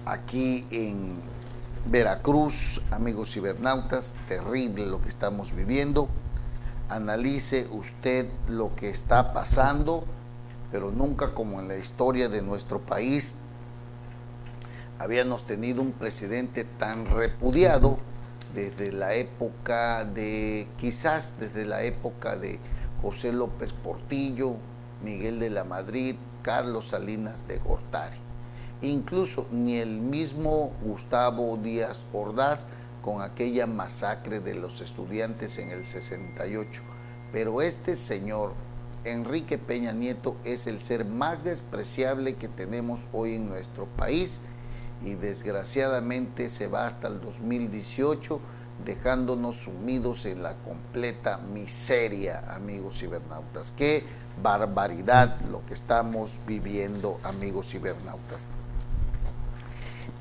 aquí en Veracruz, amigos cibernautas, terrible lo que estamos viviendo. Analice usted lo que está pasando, pero nunca como en la historia de nuestro país habíamos tenido un presidente tan repudiado desde la época de, quizás desde la época de José López Portillo, Miguel de la Madrid, Carlos Salinas de Gortari. Incluso ni el mismo Gustavo Díaz Ordaz con aquella masacre de los estudiantes en el 68. Pero este señor, Enrique Peña Nieto, es el ser más despreciable que tenemos hoy en nuestro país y desgraciadamente se va hasta el 2018 dejándonos sumidos en la completa miseria, amigos cibernautas. Qué barbaridad lo que estamos viviendo, amigos cibernautas.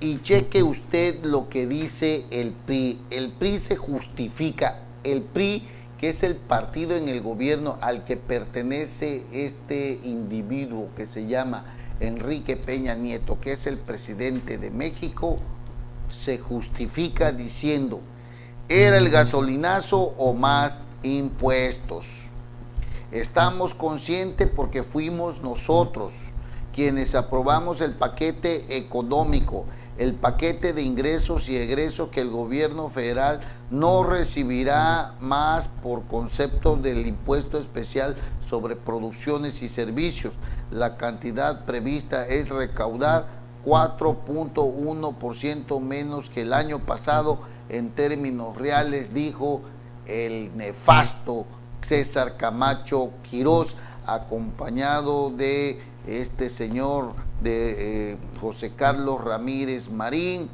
Y cheque usted lo que dice el PRI. El PRI se justifica. El PRI, que es el partido en el gobierno al que pertenece este individuo que se llama Enrique Peña Nieto, que es el presidente de México, se justifica diciendo: era el gasolinazo o más impuestos. Estamos conscientes porque fuimos nosotros quienes aprobamos el paquete económico, el paquete de ingresos y egresos que el gobierno federal no recibirá más por concepto del impuesto especial sobre producciones y servicios. La cantidad prevista es recaudar 4.1% menos que el año pasado en términos reales, dijo el nefasto César Camacho Quirós, acompañado de este señor de José Carlos Ramírez Marín,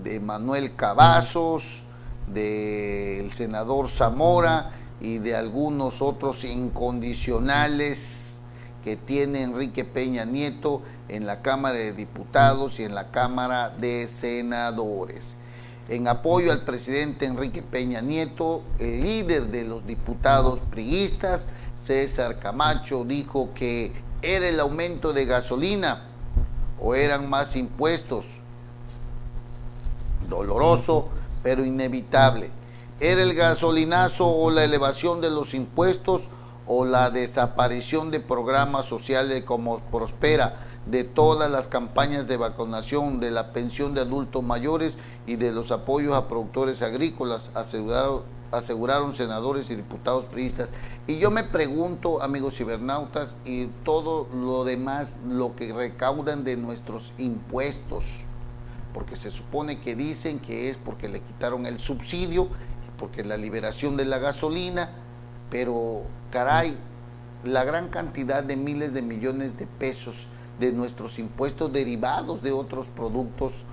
de Manuel Cavazos, del senador Zamora y de algunos otros incondicionales que tiene Enrique Peña Nieto en la Cámara de Diputados y en la Cámara de Senadores. En apoyo al presidente Enrique Peña Nieto, el líder de los diputados priistas, César Camacho, dijo que era el aumento de gasolina o eran más impuestos. Doloroso, pero inevitable. Era el gasolinazo o la elevación de los impuestos o la desaparición de programas sociales como Prospera, de todas las campañas de vacunación, de la pensión de adultos mayores y de los apoyos a productores agrícolas, aseguraron senadores y diputados priistas. Y yo me pregunto, amigos cibernautas, y todo lo demás, lo que recaudan de nuestros impuestos, porque se supone que dicen que es porque le quitaron el subsidio, porque la liberación de la gasolina, pero caray, la gran cantidad de miles de millones de pesos de nuestros impuestos derivados de otros productos,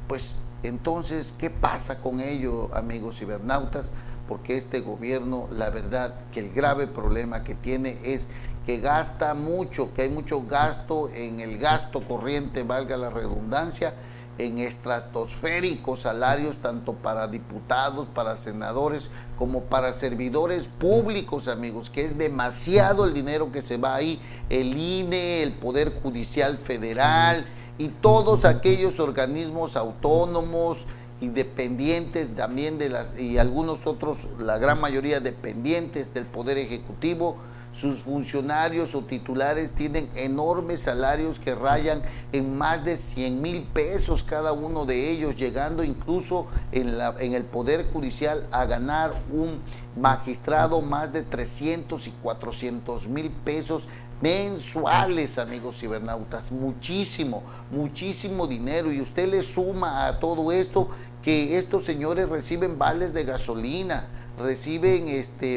pues entonces, ¿qué pasa con ello, amigos cibernautas? Porque este gobierno, la verdad, que el grave problema que tiene es que gasta mucho, que hay mucho gasto en el gasto corriente, valga la redundancia, en estratosféricos salarios, tanto para diputados, para senadores, como para servidores públicos, amigos, que es demasiado el dinero que se va ahí, el INE, el Poder Judicial Federal y todos aquellos organismos autónomos y dependientes también de y algunos otros, la gran mayoría dependientes del Poder Ejecutivo. Sus funcionarios o titulares tienen enormes salarios que rayan en más de 100,000 pesos cada uno de ellos, llegando incluso en el Poder Judicial a ganar un magistrado más de 300 y 400,000 pesos mensuales, amigos cibernautas. Muchísimo, muchísimo dinero. Y usted le suma a todo esto que estos señores reciben vales de gasolina, reciben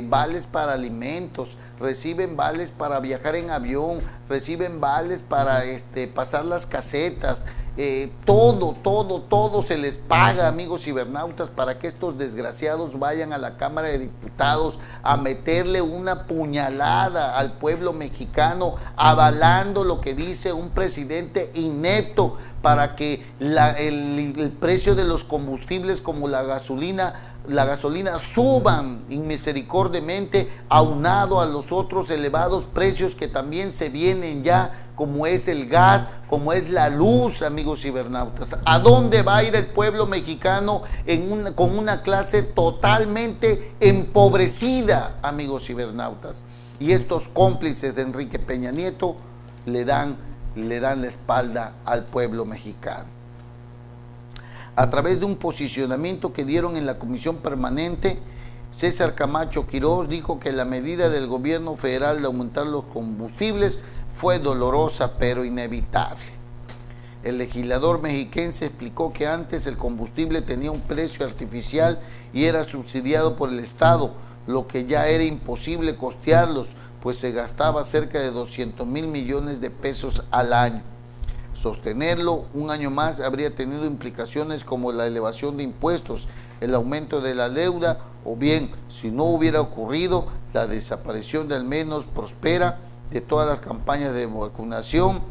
vales para alimentos, reciben vales para viajar en avión, reciben vales para pasar las casetas, todo se les paga, amigos cibernautas, para que estos desgraciados vayan a la Cámara de Diputados a meterle una puñalada al pueblo mexicano, avalando lo que dice un presidente inepto para que el precio de los combustibles como la gasolina suban inmisericordiamente, aunado a los otros elevados precios que también se vienen ya como es el gas, como es la luz, amigos cibernautas. ¿A dónde va a ir el pueblo mexicano con una clase totalmente empobrecida, amigos cibernautas? Y estos cómplices de Enrique Peña Nieto le dan la espalda al pueblo mexicano. A través de un posicionamiento que dieron en la Comisión Permanente, César Camacho Quirós dijo que la medida del gobierno federal de aumentar los combustibles fue dolorosa pero inevitable. El legislador mexiquense explicó que antes el combustible tenía un precio artificial y era subsidiado por el Estado, lo que ya era imposible costearlos, pues se gastaba cerca de 200 mil millones de pesos al año. Sostenerlo un año más habría tenido implicaciones como la elevación de impuestos, el aumento de la deuda o bien, si no hubiera ocurrido, la desaparición de al menos Prospera, de todas las campañas de vacunación.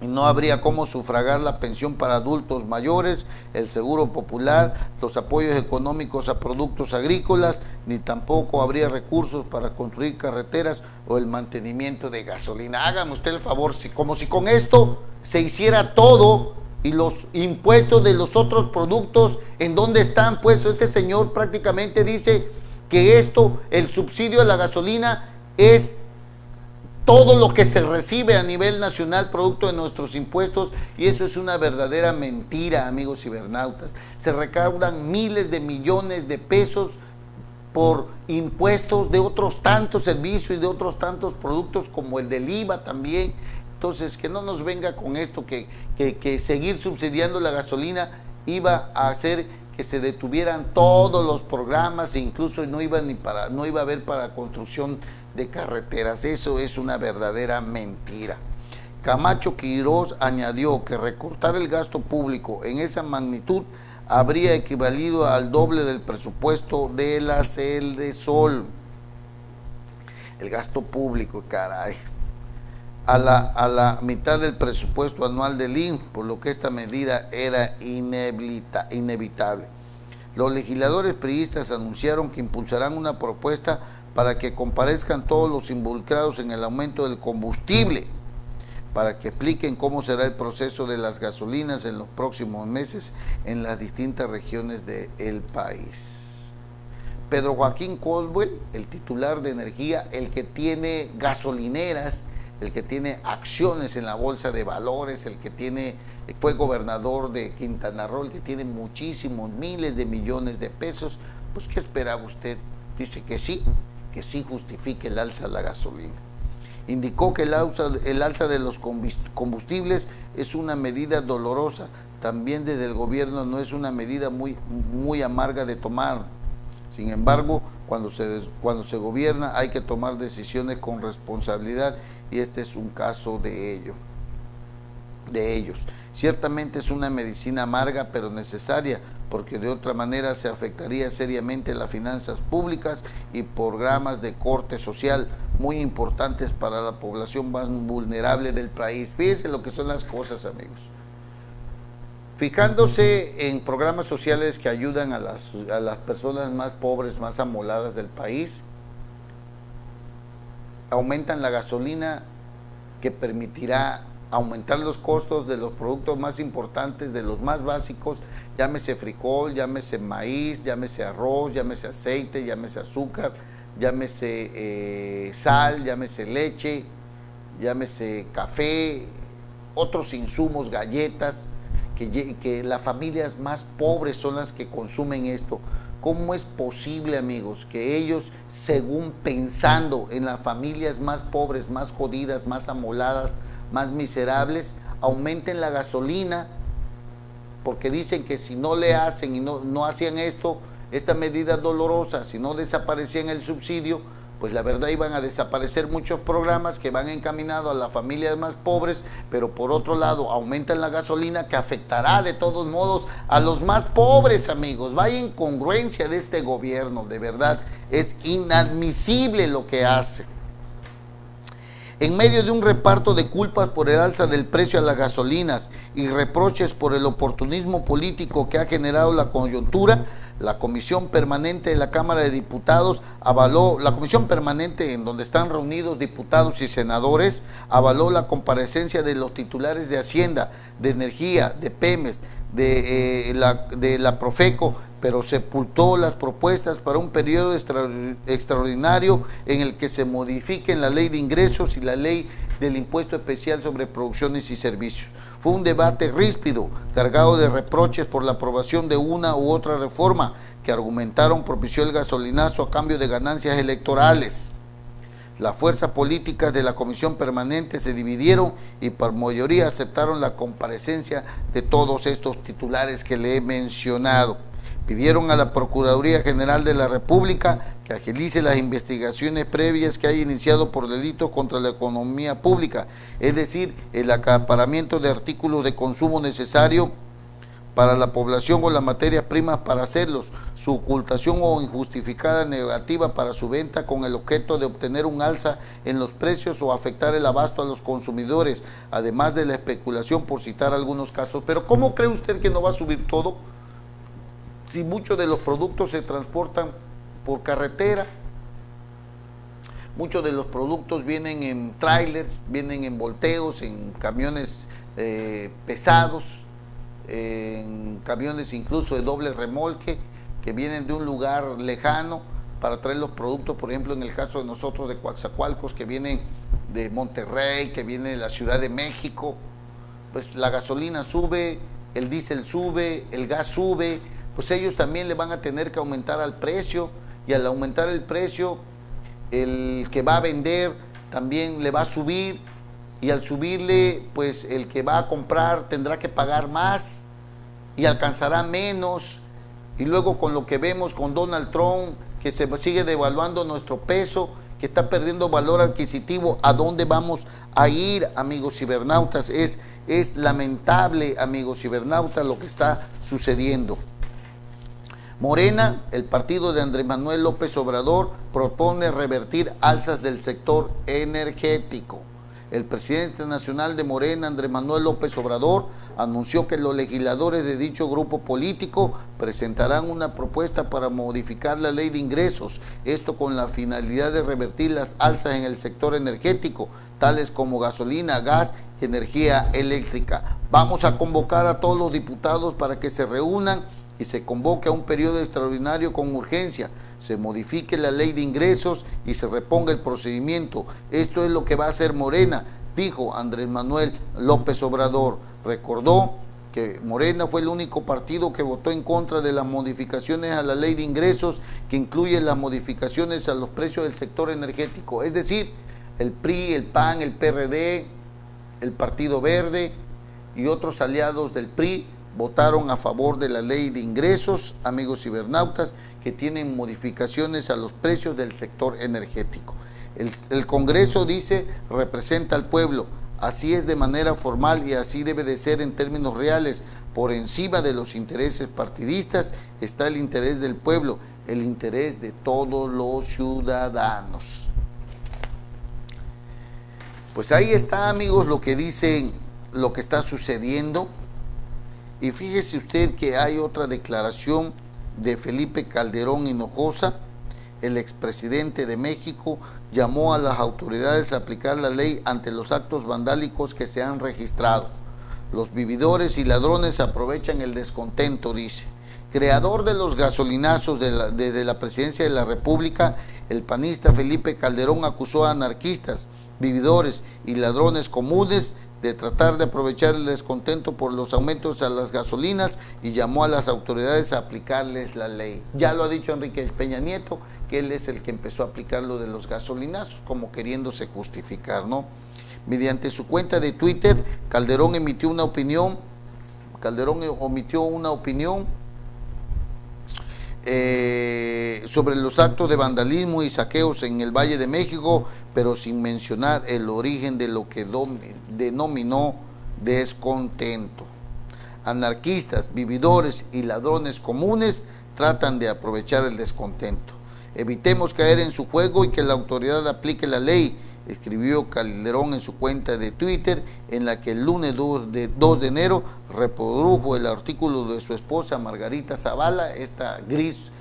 No habría cómo sufragar la pensión para adultos mayores, el seguro popular, los apoyos económicos a productos agrícolas, ni tampoco habría recursos para construir carreteras o el mantenimiento de gasolina. Hágame usted el favor, como si con esto se hiciera todo y los impuestos de los otros productos, ¿en dónde están? Pues este señor prácticamente dice que esto, el subsidio a la gasolina, es todo lo que se recibe a nivel nacional producto de nuestros impuestos, y eso es una verdadera mentira, amigos cibernautas. Se recaudan miles de millones de pesos por impuestos de otros tantos servicios y de otros tantos productos, como el del IVA también. Entonces, que no nos venga con esto, que seguir subsidiando la gasolina iba a hacer que se detuvieran todos los programas, e incluso no iba a haber para construcción de carreteras. Eso es una verdadera mentira. Camacho Quirós añadió que recortar el gasto público en esa magnitud habría equivalido al doble del presupuesto de la Celdesol. El gasto público, caray, a la mitad del presupuesto anual del INSS, por lo que esta medida era inevitable. Los legisladores priistas anunciaron que impulsarán una propuesta para que comparezcan todos los involucrados en el aumento del combustible, para que expliquen cómo será el proceso de las gasolinas en los próximos meses en las distintas regiones del país. Pedro Joaquín Caldwell, el titular de Energía, el que tiene gasolineras, el que tiene acciones en la bolsa de valores, el que fue gobernador de Quintana Roo, el que tiene muchísimos miles de millones de pesos, pues ¿qué esperaba usted? Dice que sí justifique el alza de la gasolina. Indicó que el alza de los combustibles es una medida dolorosa, también desde el gobierno no es una medida muy amarga de tomar. Sin embargo, cuando se gobierna hay que tomar decisiones con responsabilidad, y este es un caso de ellos. Ciertamente es una medicina amarga pero necesaria, porque de otra manera se afectaría seriamente las finanzas públicas y programas de corte social muy importantes para la población más vulnerable del país. Fíjense lo que son las cosas, amigos. Fijándose en programas sociales que ayudan a las personas más pobres, más amoladas del país, aumentan la gasolina, que permitirá aumentar los costos de los productos más importantes, de los más básicos, llámese frijol, llámese maíz, llámese arroz, llámese aceite, llámese azúcar, llámese sal, llámese leche, llámese café, otros insumos, galletas, que las familias más pobres son las que consumen esto. ¿Cómo es posible, amigos, que ellos, según pensando en las familias más pobres, más jodidas, más amoladas, más miserables, aumenten la gasolina? Porque dicen que si no le hacen y no hacían esta medida dolorosa, si no desaparecían el subsidio, pues la verdad iban a desaparecer muchos programas que van encaminados a las familias más pobres, pero por otro lado aumentan la gasolina, que afectará de todos modos a los más pobres, amigos. Vaya incongruencia de este gobierno, de verdad, es inadmisible lo que hace. En medio de un reparto de culpas por el alza del precio a las gasolinas y reproches por el oportunismo político que ha generado la coyuntura, La Comisión Permanente de la Cámara de Diputados avaló, la Comisión Permanente en donde están reunidos diputados y senadores, avaló la comparecencia de los titulares de Hacienda, de Energía, de Pemex, de la Profeco, pero sepultó las propuestas para un periodo extraordinario en el que se modifiquen la ley de ingresos y la ley del impuesto especial sobre producciones y servicios. Fue un debate ríspido, cargado de reproches por la aprobación de una u otra reforma que argumentaron propició el gasolinazo a cambio de ganancias electorales. Las fuerzas políticas de la Comisión Permanente se dividieron y por mayoría aceptaron la comparecencia de todos estos titulares que le he mencionado. Pidieron a la Procuraduría General de la República que agilice las investigaciones previas que haya iniciado por delitos contra la economía pública, es decir, el acaparamiento de artículos de consumo necesario para la población o las materias primas para hacerlos, su ocultación o injustificada negativa para su venta con el objeto de obtener un alza en los precios o afectar el abasto a los consumidores, además de la especulación, por citar algunos casos. Pero ¿cómo cree usted que no va a subir todo? Si muchos de los productos se transportan por carretera, muchos de los productos vienen en trailers, vienen en volteos, en camiones pesados, en camiones incluso de doble remolque, que vienen de un lugar lejano para traer los productos, por ejemplo en el caso de nosotros de Coatzacoalcos, que vienen de Monterrey, que vienen de la Ciudad de México. Pues la gasolina sube, el diésel sube, el gas sube, pues ellos también le van a tener que aumentar al precio, y al aumentar el precio, el que va a vender también le va a subir, y al subirle, pues el que va a comprar tendrá que pagar más y alcanzará menos. Y luego con lo que vemos con Donald Trump, que se sigue devaluando nuestro peso, que está perdiendo valor adquisitivo, ¿a dónde vamos a ir, amigos cibernautas? Es lamentable, amigos cibernautas, lo que está sucediendo. Morena, el partido de Andrés Manuel López Obrador, propone revertir alzas del sector energético. El presidente nacional de Morena, Andrés Manuel López Obrador, anunció que los legisladores de dicho grupo político presentarán una propuesta para modificar la ley de ingresos, esto con la finalidad de revertir las alzas en el sector energético, tales como gasolina, gas y energía eléctrica. Vamos a convocar a todos los diputados para que se reúnan y se convoque a un periodo extraordinario con urgencia, se modifique la ley de ingresos y se reponga el procedimiento. Esto es lo que va a hacer Morena, dijo Andrés Manuel López Obrador. Recordó que Morena fue el único partido que votó en contra de las modificaciones a la ley de ingresos, que incluye las modificaciones a los precios del sector energético. Es decir, el PRI, el PAN, el PRD, el Partido Verde y otros aliados del PRI votaron a favor de la ley de ingresos, amigos cibernautas, que tienen modificaciones a los precios del sector energético. El Congreso, dice, representa al pueblo, así es de manera formal y así debe de ser en términos reales. Por encima de los intereses partidistas está el interés del pueblo, el interés de todos los ciudadanos. Pues ahí está, amigos, lo que dicen, lo que está sucediendo. Y fíjese usted que hay otra declaración de Felipe Calderón Hinojosa, el expresidente de México, llamó a las autoridades a aplicar la ley ante los actos vandálicos que se han registrado. Los vividores y ladrones aprovechan el descontento, dice. Creador de los gasolinazos de la presidencia de la República, el panista Felipe Calderón acusó a anarquistas, vividores y ladrones comunes de tratar de aprovechar el descontento por los aumentos a las gasolinas y llamó a las autoridades a aplicarles la ley. Ya lo ha dicho Enrique Peña Nieto, que él es el que empezó a aplicar lo de los gasolinazos, como queriéndose justificar, ¿no? Mediante su cuenta de Twitter, Calderón omitió una opinión sobre los actos de vandalismo y saqueos en el Valle de México, pero sin mencionar el origen de lo que denominó descontento. Anarquistas, vividores y ladrones comunes tratan de aprovechar el descontento. Evitemos caer en su juego y que la autoridad aplique la ley, escribió Calderón en su cuenta de Twitter, en la que el lunes 2 de enero reprodujo el artículo de su esposa Margarita Zavala, esta gris,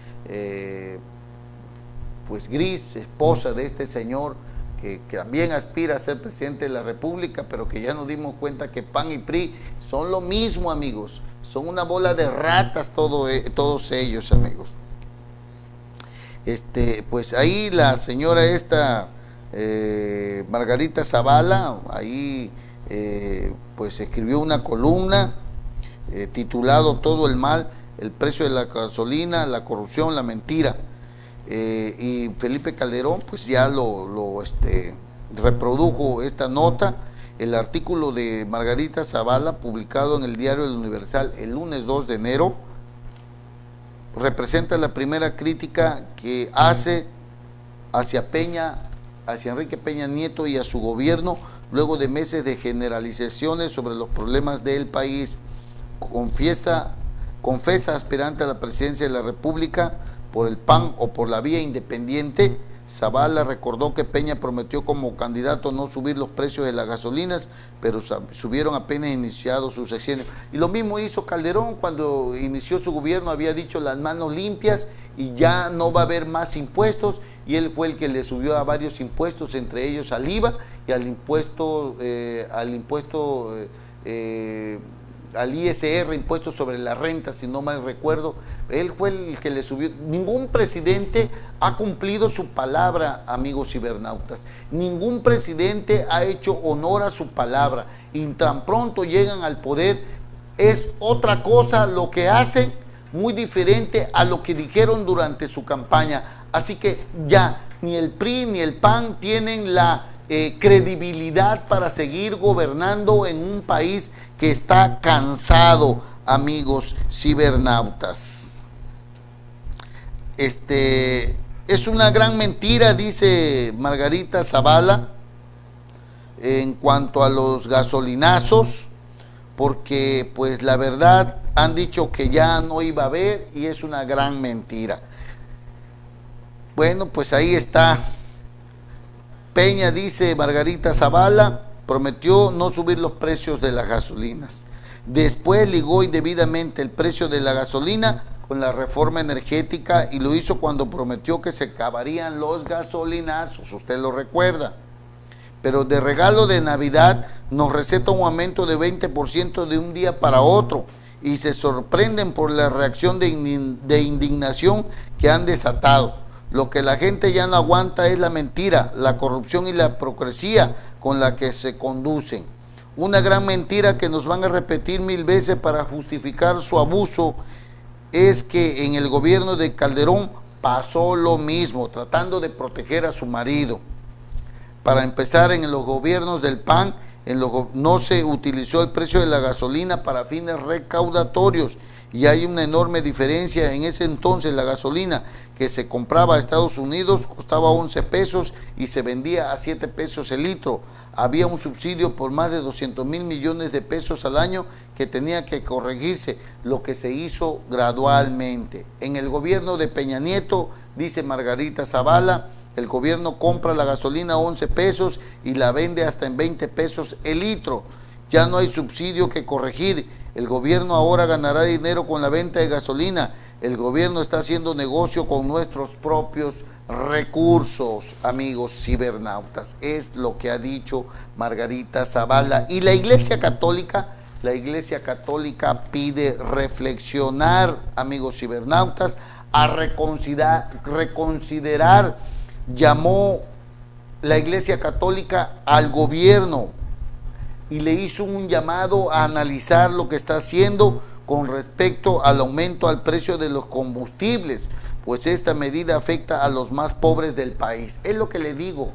pues gris, esposa de este señor, que también aspira a ser presidente de la República, pero que ya nos dimos cuenta que PAN y PRI son lo mismo, amigos, son una bola de ratas todos ellos, amigos. Pues ahí la señora esta, Margarita Zavala, ahí pues escribió una columna titulado Todo el mal, el precio de la gasolina, la corrupción, la mentira. Y Felipe Calderón pues ya reprodujo esta nota. El artículo de Margarita Zavala, publicado en el diario El Universal el lunes 2 de enero, representa la primera crítica que hace hacia Enrique Peña Nieto y a su gobierno, luego de meses de generalizaciones sobre los problemas del país. Confesa aspirante a la presidencia de la República por el PAN o por la vía independiente. Zavala recordó que Peña prometió como candidato no subir los precios de las gasolinas, pero subieron apenas iniciado su sexenio. Y lo mismo hizo Calderón cuando inició su gobierno, había dicho las manos limpias y ya no va a haber más impuestos, y él fue el que le subió a varios impuestos, entre ellos al IVA y al ISR, impuesto sobre la renta, si no mal recuerdo. Él fue el que le subió. Ningún presidente ha cumplido su palabra, amigos cibernautas. Ningún presidente ha hecho honor a su palabra. Y tan pronto llegan al poder, es otra cosa lo que hacen, muy diferente a lo que dijeron durante su campaña. Así que ya ni el PRI ni el PAN tienen la credibilidad para seguir gobernando en un país que está cansado, amigos cibernautas. Es una gran mentira, dice Margarita Zavala, en cuanto a los gasolinazos, porque pues la verdad han dicho que ya no iba a haber, y es una gran mentira. Bueno, pues ahí está. Peña, dice Margarita Zavala, prometió no subir los precios de las gasolinas. Después ligó indebidamente el precio de la gasolina con la reforma energética, y lo hizo cuando prometió que se acabarían los gasolinazos, usted lo recuerda. Pero de regalo de Navidad nos receta un aumento de 20% de un día para otro, y se sorprenden por la reacción de indignación que han desatado. Lo que la gente ya no aguanta es la mentira, la corrupción y la hipocresía con la que se conducen. Una gran mentira que nos van a repetir 1000 veces para justificar su abuso es que en el gobierno de Calderón pasó lo mismo, tratando de proteger a su marido. Para empezar, en los gobiernos del PAN no se utilizó el precio de la gasolina para fines recaudatorios, y hay una enorme diferencia. En ese entonces la gasolina que se compraba a Estados Unidos costaba 11 pesos y se vendía a 7 pesos el litro. Había un subsidio por más de 200,000 millones de pesos al año que tenía que corregirse, lo que se hizo gradualmente. En el gobierno de Peña Nieto, dice Margarita Zavala, el gobierno compra la gasolina a 11 pesos y la vende hasta en 20 pesos el litro. Ya no hay subsidio que corregir. El gobierno ahora ganará dinero con la venta de gasolina. El gobierno está haciendo negocio con nuestros propios recursos, amigos cibernautas. Es lo que ha dicho Margarita Zavala. Y la Iglesia Católica pide reflexionar, amigos cibernautas, a reconsiderar. Llamó la Iglesia Católica al gobierno y le hizo un llamado a analizar lo que está haciendo con respecto al aumento al precio de los combustibles, pues esta medida afecta a los más pobres del país. Es lo que le digo.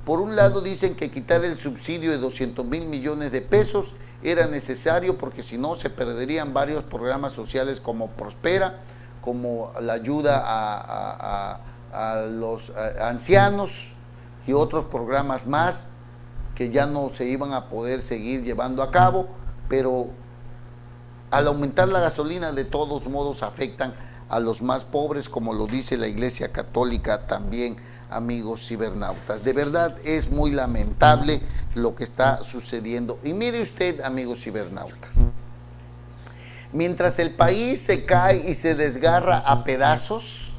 Por un lado dicen que quitar el subsidio de 200,000 millones de pesos era necesario, porque si no se perderían varios programas sociales como Prospera, como la ayuda a los ancianos y otros programas más que ya no se iban a poder seguir llevando a cabo. Pero al aumentar la gasolina, de todos modos afectan a los más pobres, como lo dice la Iglesia Católica también, amigos cibernautas. De verdad es muy lamentable lo que está sucediendo. Y mire usted, amigos cibernautas, Mientras el país se cae y se desgarra a pedazos,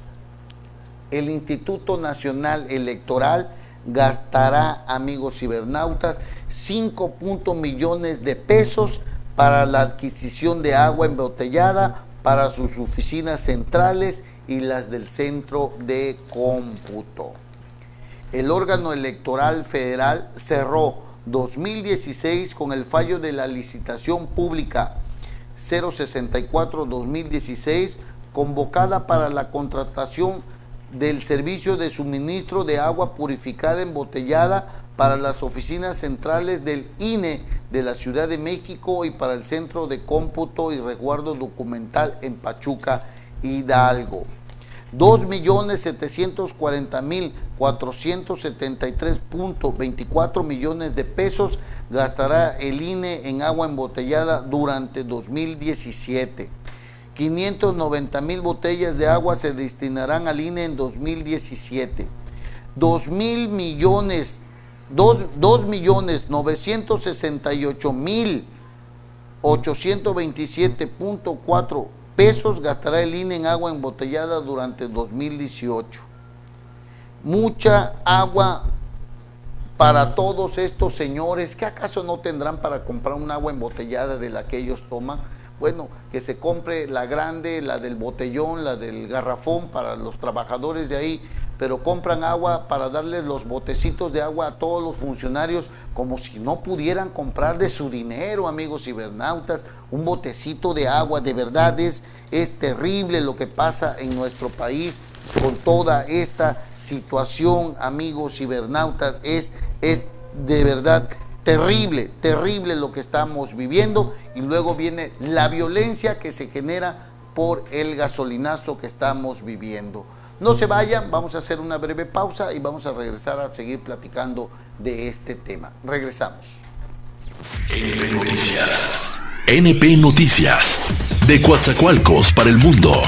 el Instituto Nacional Electoral gastará, amigos cibernautas, 5 millones de pesos para la adquisición de agua embotellada para sus oficinas centrales y las del centro de cómputo. El órgano electoral federal cerró 2016 con el fallo de la licitación pública 064-2016, convocada para la contratación del servicio de suministro de agua purificada embotellada para las oficinas centrales del INE de la Ciudad de México y para el Centro de Cómputo y Resguardo Documental en Pachuca, Hidalgo. 2.740.473.24 millones de pesos gastará el INE en agua embotellada durante 2017. 590,000 botellas de agua se destinarán al INE en 2017. 2.968.827.4 pesos gastará el INE en agua embotellada durante 2018. Mucha agua para todos estos señores, ¿que acaso no tendrán para comprar un agua embotellada de la que ellos toman? Bueno, que se compre la grande, la del botellón, la del garrafón para los trabajadores de ahí, pero compran agua para darles los botecitos de agua a todos los funcionarios como si no pudieran comprar de su dinero, amigos cibernautas, un botecito de agua. De verdad es terrible lo que pasa en nuestro país con toda esta situación, amigos cibernautas, es de verdad terrible, terrible lo que estamos viviendo, y luego viene la violencia que se genera por el gasolinazo que estamos viviendo. No se vayan, vamos a hacer una breve pausa y vamos a regresar a seguir platicando de este tema. Regresamos. NP Noticias. NP Noticias. De Coatzacoalcos para el mundo.